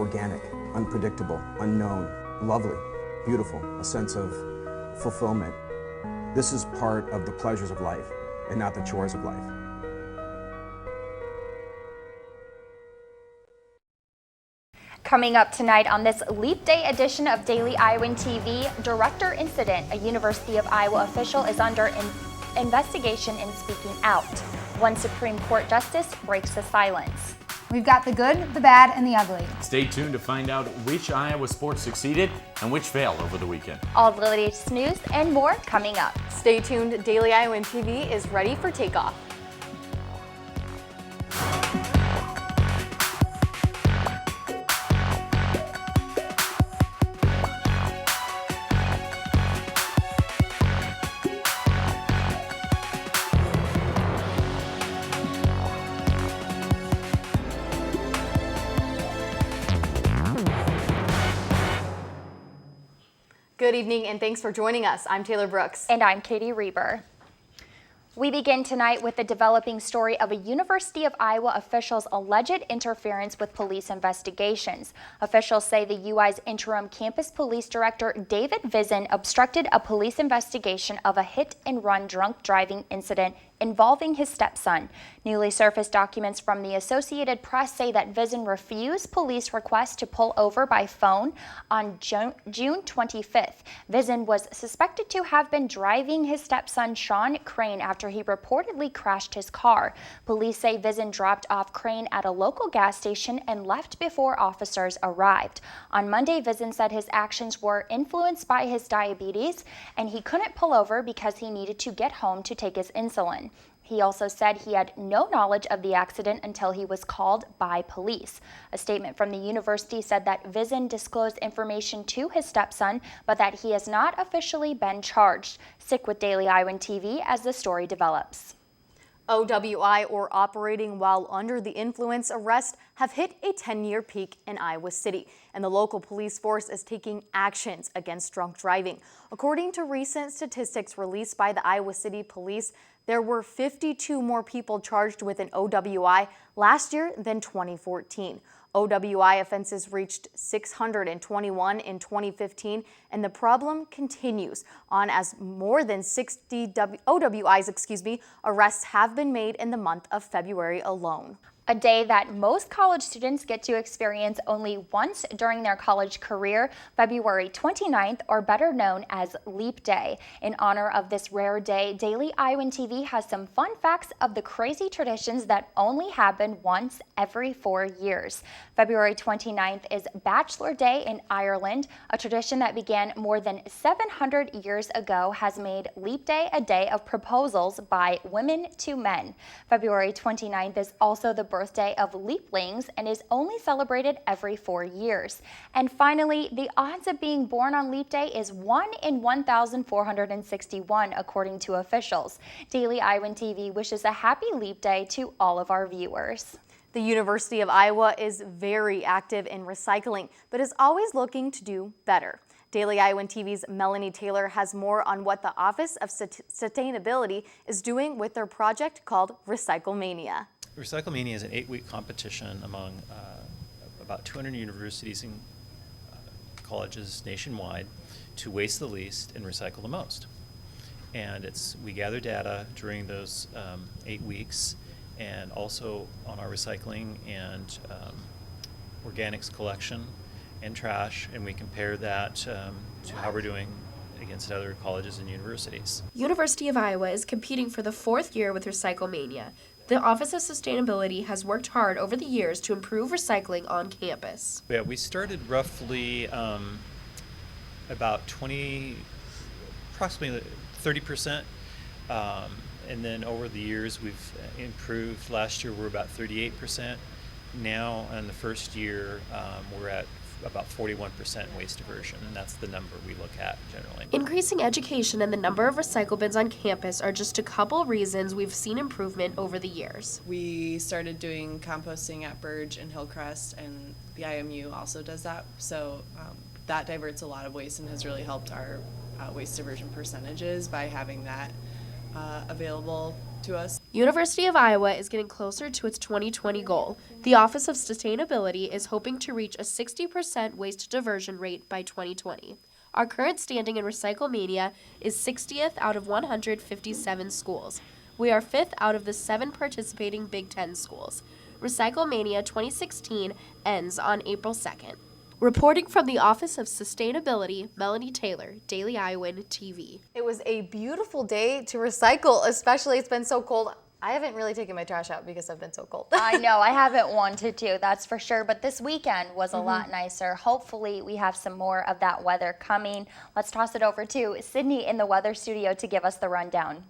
organic, unpredictable, unknown, lovely, beautiful, a sense of fulfillment. This is part of the pleasures of life and not the chores of life. Coming up tonight on this Leap Day edition of Daily Iowan TV, director incident. A University of Iowa official is under investigation in speaking out. One Supreme Court justice breaks the silence. We've got the good, the bad, and the ugly. Stay tuned to find out which Iowa sports succeeded and which failed over the weekend. All the latest news and more coming up. Stay tuned. Daily Iowan TV is ready for takeoff. Good evening and thanks for joining us. I'm Taylor Brooks. And I'm Katie Reber. We begin tonight with the developing story of a University of Iowa official's alleged interference with police investigations. Officials say the UI's interim campus police director, David Vizin, obstructed a police investigation of a hit-and-run drunk driving incident involving his stepson. Newly surfaced documents from the Associated Press say that Vizin refused police requests to pull over by phone on June 25th. Vizin was suspected to have been driving his stepson Sean Crane after he reportedly crashed his car. Police say Vizin dropped off Crane at a local gas station and left before officers arrived. On Monday, Vizin said his actions were influenced by his diabetes and he couldn't pull over because he needed to get home to take his insulin. He also said he had no knowledge of the accident until he was called by police. A statement from the university said that Vizin disclosed information to his stepson, but that he has not officially been charged. Stick with Daily Iowan TV as the story develops. OWI, or operating while under the influence arrests, have hit a 10-year peak in Iowa City, and the local police force is taking actions against drunk driving. According to recent statistics released by the Iowa City Police, there were 52 more people charged with an OWI last year than 2014. OWI offenses reached 621 in 2015, and the problem continues on as more than 60 OWIs, arrests have been made in the month of February alone. A day that most college students get to experience only once during their college career, February 29th, or better known as Leap Day. In honor of this rare day, Daily Iowan TV has some fun facts of the crazy traditions that only happen once every 4 years. February 29th is Bachelor Day in Ireland. A tradition that began more than 700 years ago has made Leap Day a day of proposals by women to men. February 29th is also the birthday of leaplings and is only celebrated every 4 years. And finally, the odds of being born on Leap Day is 1 in 1,461, according to officials. Daily Iowan TV wishes a happy Leap Day to all of our viewers. The University of Iowa is very active in recycling, but is always looking to do better. Daily Iowan TV's Melanie Taylor has more on what the Office of Sustainability is doing with their project called Recyclemania. Recyclemania is an 8-week competition among about 200 universities and colleges nationwide to waste the least and recycle the most. And we gather data during those 8 weeks and also on our recycling and organics collection and trash, and we compare that to how we're doing against other colleges and universities. University of Iowa is competing for the 4th year with Recyclemania. The Office of Sustainability has worked hard over the years to improve recycling on campus. Yeah, we started roughly about approximately 30%, and then over the years we've improved. Last year we're about 38%. Now in the first year we're at about 41% waste diversion, and that's the number we look at generally. Increasing education and the number of recycle bins on campus are just a couple reasons we've seen improvement over the years. We started doing composting at Burge and Hillcrest, and the IMU also does that, so that diverts a lot of waste and has really helped our waste diversion percentages by having that available to us. University of Iowa is getting closer to its 2020 goal. The Office of Sustainability is hoping to reach a 60% waste diversion rate by 2020. Our current standing in Recyclemania is 60th out of 157 schools. We are 5th out of the 7 participating Big Ten schools. Recyclemania 2016 ends on April 2nd. Reporting from the Office of Sustainability, Melanie Taylor, Daily Iowan TV. It was a beautiful day to recycle, especially it's been so cold. I haven't really taken my trash out because I've been so cold. I know, I haven't wanted to, that's for sure. But this weekend was a lot nicer. Hopefully we have some more of that weather coming. Let's toss it over to Sydney in the weather studio to give us the rundown.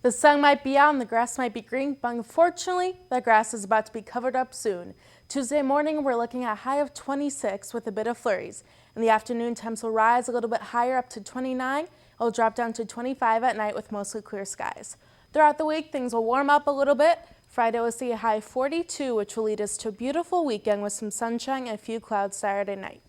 The sun might be out and the grass might be green, but unfortunately, the grass is about to be covered up soon. Tuesday morning, we're looking at a high of 26 with a bit of flurries. In the afternoon, temps will rise a little bit higher up to 29. It'll drop down to 25 at night with mostly clear skies. Throughout the week, things will warm up a little bit. Friday, we'll see a high of 42, which will lead us to a beautiful weekend with some sunshine and a few clouds Saturday night.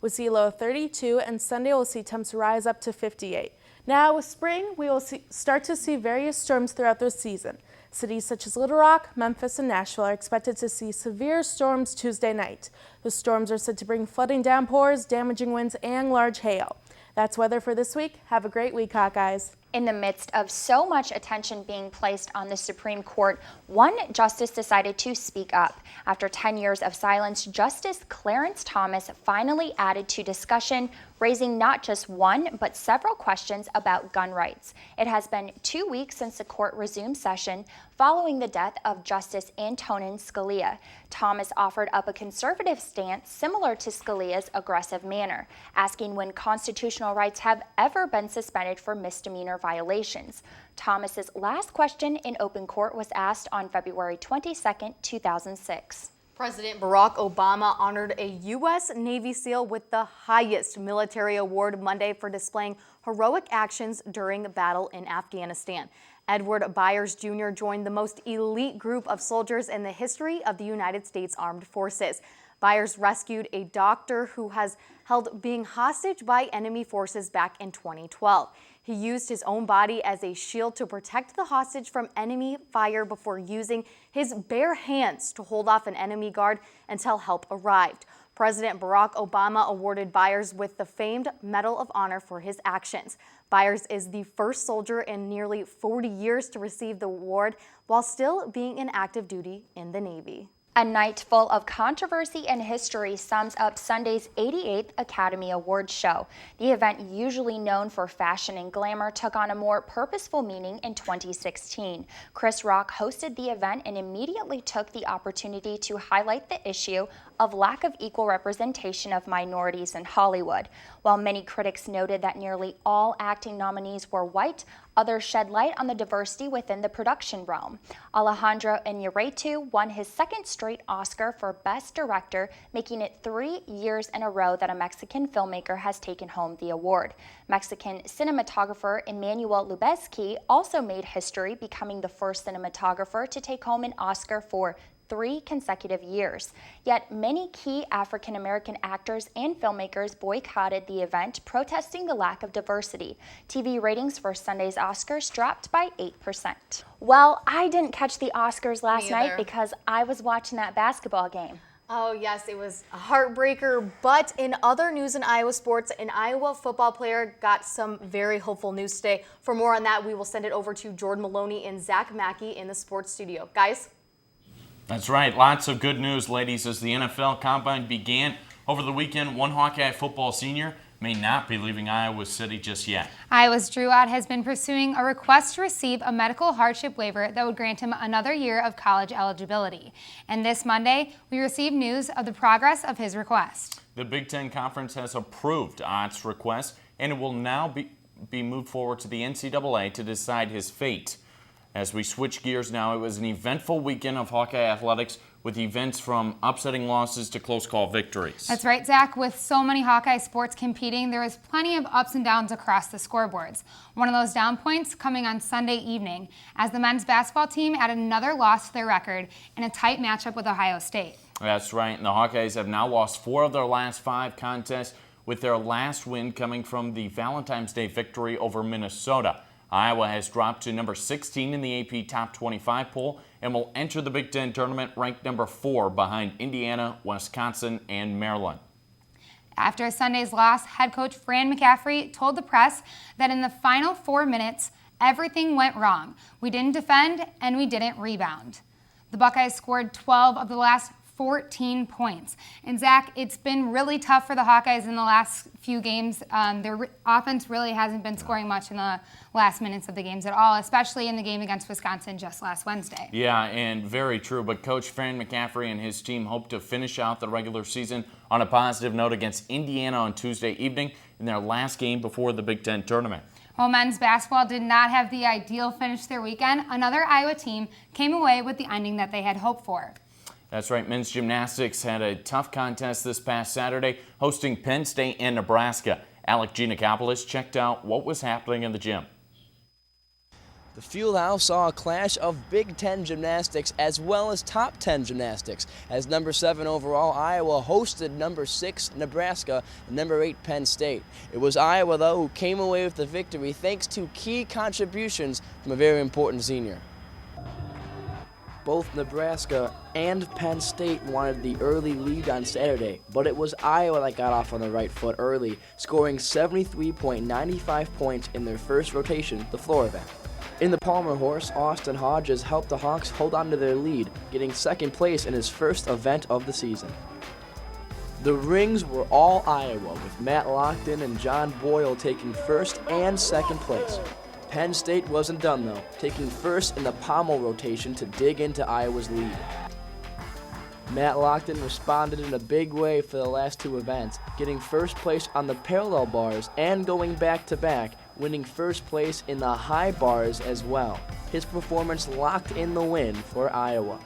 We'll see a low of 32, and Sunday we'll see temps rise up to 58. Now with spring, we will start to see various storms throughout the season. Cities such as Little Rock, Memphis, and Nashville are expected to see severe storms Tuesday night. The storms are said to bring flooding downpours, damaging winds, and large hail. That's weather for this week. Have a great week, Hawkeyes. In the midst of so much attention being placed on the Supreme Court, one justice decided to speak up. After 10 years of silence, Justice Clarence Thomas finally added to discussion, raising not just one, but several questions about gun rights. It has been 2 weeks since the court resumed session following the death of Justice Antonin Scalia. Thomas offered up a conservative stance similar to Scalia's aggressive manner, asking when constitutional rights have ever been suspended for misdemeanor violations. Thomas's last question in open court was asked on February 22, 2006. President Barack Obama honored a U.S. Navy SEAL with the highest military award Monday for displaying heroic actions during a battle in Afghanistan. Edward Byers Jr. joined the most elite group of soldiers in the history of the United States Armed Forces. Byers rescued a doctor who has held being hostage by enemy forces back in 2012. He used his own body as a shield to protect the hostage from enemy fire before using his bare hands to hold off an enemy guard until help arrived. President Barack Obama awarded Byers with the famed Medal of Honor for his actions. Byers is the first soldier in nearly 40 years to receive the award while still being in active duty in the Navy. A night full of controversy and history sums up Sunday's 88th Academy Awards show. The event, usually known for fashion and glamour, took on a more purposeful meaning in 2016. Chris Rock hosted the event and immediately took the opportunity to highlight the issue of lack of equal representation of minorities in Hollywood. While many critics noted that nearly all acting nominees were white, others shed light on the diversity within the production realm. Alejandro Iñárritu won his second straight Oscar for Best Director, making it 3 years in a row that a Mexican filmmaker has taken home the award. Mexican cinematographer Emmanuel Lubezki also made history, becoming the first cinematographer to take home an Oscar for 3 consecutive years. Yet many key African-American actors and filmmakers boycotted the event, protesting the lack of diversity. TV ratings for Sunday's Oscars dropped by 8%. Well, I didn't catch the Oscars last night because I was watching that basketball game. Oh yes, it was a heartbreaker, but in other news in Iowa sports, an Iowa football player got some very hopeful news today. For more on that, we will send it over to Jordan Maloney and Zach Mackey in the sports studio. Guys? That's right. Lots of good news, ladies, as the NFL Combine began over the weekend. One Hawkeye football senior may not be leaving Iowa City just yet. Iowa's Drew Ott has been pursuing a request to receive a medical hardship waiver that would grant him another year of college eligibility. And this Monday, we received news of the progress of his request. The Big Ten Conference has approved Ott's request, and it will now be moved forward to the NCAA to decide his fate. As we switch gears now, it was an eventful weekend of Hawkeye athletics with events from upsetting losses to close call victories. That's right, Zach. With so many Hawkeye sports competing, there was plenty of ups and downs across the scoreboards. One of those down points coming on Sunday evening as the men's basketball team added another loss to their record in a tight matchup with Ohio State. That's right, and the Hawkeyes have now lost 4 of their last 5 contests, with their last win coming from the Valentine's Day victory over Minnesota. Iowa has dropped to number 16 in the AP Top 25 poll and will enter the Big Ten tournament ranked number 4 behind Indiana, Wisconsin, and Maryland. After Sunday's loss, head coach Fran McCaffery told the press that in the final 4 minutes, everything went wrong. We didn't defend and we didn't rebound. The Buckeyes scored 12 of the last 14 points. And Zach, it's been really tough for the Hawkeyes in the last few games. Their offense really hasn't been scoring much in the last minutes of the games at all, especially in the game against Wisconsin just last Wednesday. Yeah, and very true. But Coach Fran McCaffery and his team hope to finish out the regular season on a positive note against Indiana on Tuesday evening in their last game before the Big Ten tournament. While men's basketball did not have the ideal finish their weekend, another Iowa team came away with the ending that they had hoped for. That's right. Men's gymnastics had a tough contest this past Saturday, hosting Penn State and Nebraska. Alec Giannakopoulos checked out what was happening in the gym. The Fieldhouse saw a clash of Big Ten gymnastics as well as top 10 gymnastics, as number 7 overall Iowa hosted number 6 Nebraska and number 8 Penn State. It was Iowa, though, who came away with the victory thanks to key contributions from a very important senior. Both Nebraska and Penn State wanted the early lead on Saturday, but it was Iowa that got off on the right foot early, scoring 73.95 points in their first rotation, the floor event. In the Palmer horse, Austin Hodges helped the Hawks hold on to their lead, getting second place in his first event of the season. The rings were all Iowa, with Matt Lockton and John Boyle taking first and second place. Penn State wasn't done, though, taking first in the pommel rotation to dig into Iowa's lead. Matt Lockton responded in a big way for the last 2 events, getting first place on the parallel bars and going back-to-back, winning first place in the high bars as well. His performance locked in the win for Iowa.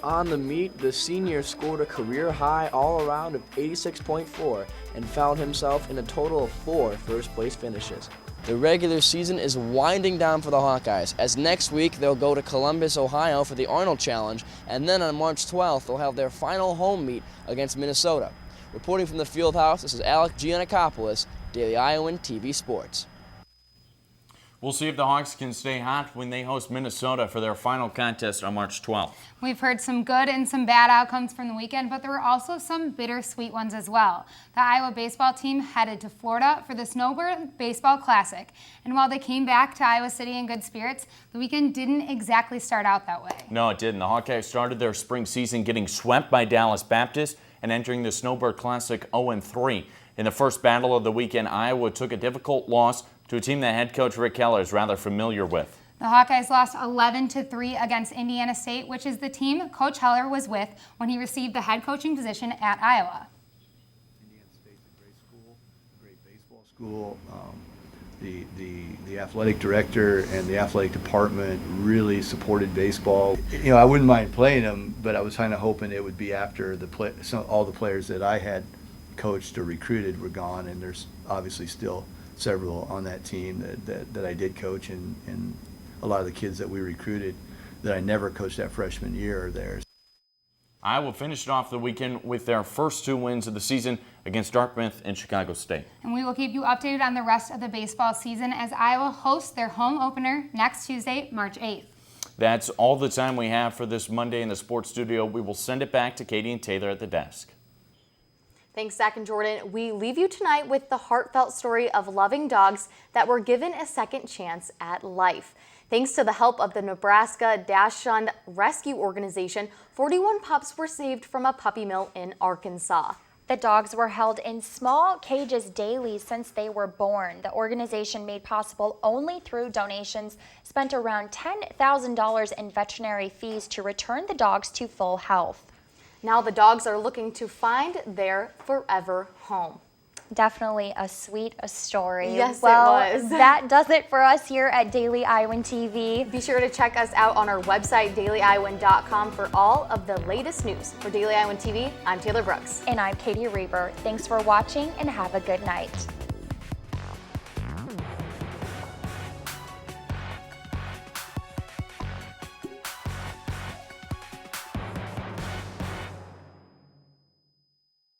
On the meet, the senior scored a career high all-around of 86.4 and found himself in a total of 4 first-place finishes. The regular season is winding down for the Hawkeyes, as next week they'll go to Columbus, Ohio for the Arnold Challenge, and then on March 12th they'll have their final home meet against Minnesota. Reporting from the Fieldhouse, this is Alec Giannakopoulos, Daily Iowan TV Sports. We'll see if the Hawks can stay hot when they host Minnesota for their final contest on March 12th. We've heard some good and some bad outcomes from the weekend, but there were also some bittersweet ones as well. The Iowa baseball team headed to Florida for the Snowbird Baseball Classic. And while they came back to Iowa City in good spirits, the weekend didn't exactly start out that way. No, it didn't. The Hawkeyes started their spring season getting swept by Dallas Baptist and entering the Snowbird Classic 0-3. In the first battle of the weekend, Iowa took a difficult loss to a team that head coach Rick Keller is rather familiar with. The Hawkeyes lost 11-3 against Indiana State, which is the team Coach Heller was with when he received the head coaching position at Iowa. Indiana State's a great school, a great baseball school. The athletic director and the athletic department really supported baseball. You know, I wouldn't mind playing them, but I was kind of hoping it would be after all the players that I had coached or recruited were gone, and there's obviously still several on that team that I did coach, and a lot of the kids that we recruited that I never coached that freshman year are there. Iowa finished off the weekend with their first 2 wins of the season against Dartmouth and Chicago State. And we will keep you updated on the rest of the baseball season as Iowa hosts their home opener next Tuesday, March 8th. That's all the time we have for this Monday in the sports studio. We will send it back to Katie and Taylor at the desk. Thanks, Zach and Jordan. We leave you tonight with the heartfelt story of loving dogs that were given a second chance at life. Thanks to the help of the Nebraska Dachshund Rescue Organization, 41 pups were saved from a puppy mill in Arkansas. The dogs were held in small cages daily since they were born. The organization, made possible only through donations, spent around $10,000 in veterinary fees to return the dogs to full health. Now the dogs are looking to find their forever home. Definitely a sweet story. Yes, well, it was. That does it for us here at Daily Iowan TV. Be sure to check us out on our website, dailyiowan.com, for all of the latest news. For Daily Iowan TV, I'm Taylor Brooks. And I'm Katie Reber. Thanks for watching and have a good night.